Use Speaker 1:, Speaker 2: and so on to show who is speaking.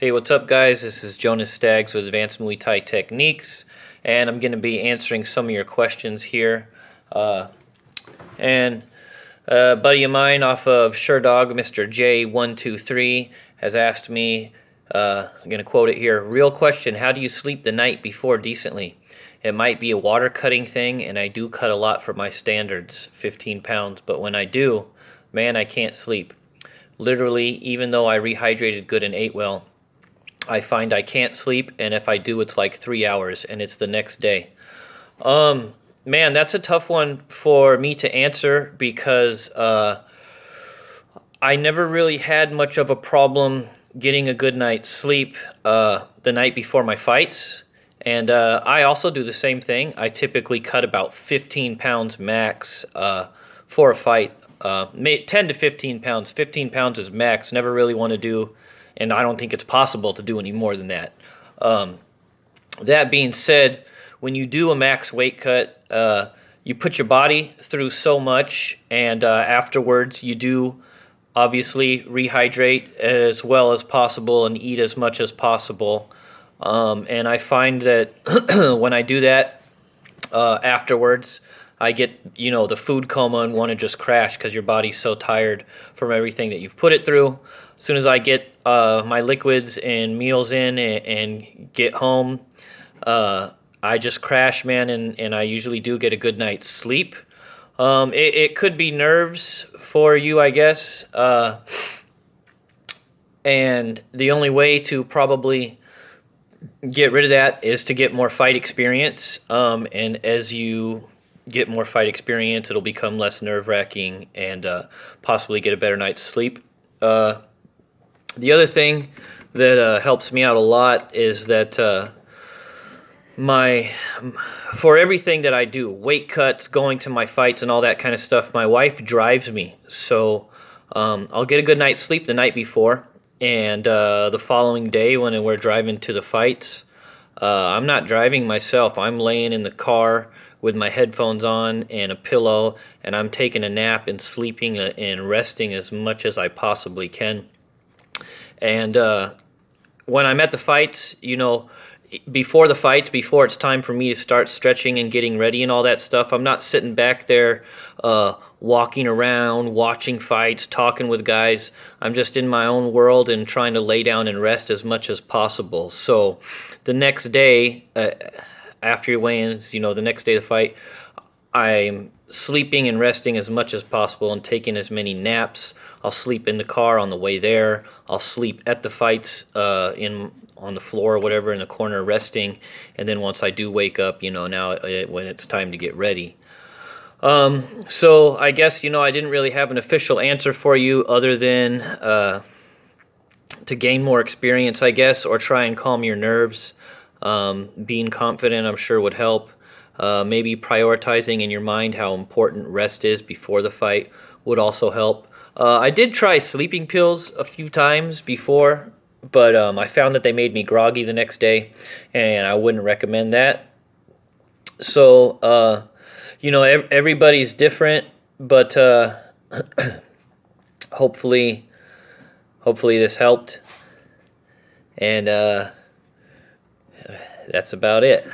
Speaker 1: Hey, what's up, guys? This is Jonas Staggs with Advanced Muay Thai Techniques, and I'm going to be answering some of your questions here. And a buddy of mine off of Sherdog, Mr. J123, has asked me, I'm going to quote it here, real question, how do you sleep the night before decently? It might be a water cutting thing, and I do cut a lot for my standards, 15 pounds, but when I do, man, I can't sleep. Literally, even though I rehydrated good and ate well, I find I can't sleep, and if I do, it's like 3 hours, and it's the next day. Man, that's a tough one for me to answer because I never really had much of a problem getting a good night's sleep the night before my fights. And I also do the same thing. I typically cut about 15 pounds max for a fight. 10 to 15 pounds. 15 pounds is max. Never really want to do, and I don't think it's possible to do any more than that. That being said, when you do a max weight cut, you put your body through so much, and afterwards you do obviously rehydrate as well as possible and eat as much as possible. And I find that when I do that afterwards, I get, the food coma and want to just crash because your body's so tired from everything that you've put it through. As soon as I get my liquids and meals in and get home, I just crash, man, and I usually do get a good night's sleep. It could be nerves for you, I guess. And the only way to probably get rid of that is to get more fight experience. And as you get more fight experience, it'll become less nerve-wracking and possibly get a better night's sleep. The other thing that helps me out a lot is that for everything that I do, weight cuts, going to my fights and all that kind of stuff, my wife drives me. So I'll get a good night's sleep the night before, and the following day when we're driving to the fights, I'm not driving myself. I'm laying in the car with my headphones on and a pillow, and I'm taking a nap and sleeping and resting as much as I possibly can. And when I'm at the fights, before the fights, before it's time for me to start stretching and getting ready and all that stuff, I'm not sitting back there walking around, watching fights, talking with guys. I'm just in my own world and trying to lay down and rest as much as possible. So the next day, after your weigh-ins, the next day of the fight, I'm sleeping and resting as much as possible and taking as many naps. I'll sleep in the car on the way there. I'll sleep at the fights on the floor or whatever in the corner resting, and then once I do wake up, now when it's time to get ready. So I guess, I didn't really have an official answer for you other than to gain more experience, I guess, or try and calm your nerves. Being confident, I'm sure, would help. Maybe prioritizing in your mind how important rest is before the fight would also help. I did try sleeping pills a few times before, but I found that they made me groggy the next day, and I wouldn't recommend that. So, everybody's different, but hopefully this helped, and that's about it.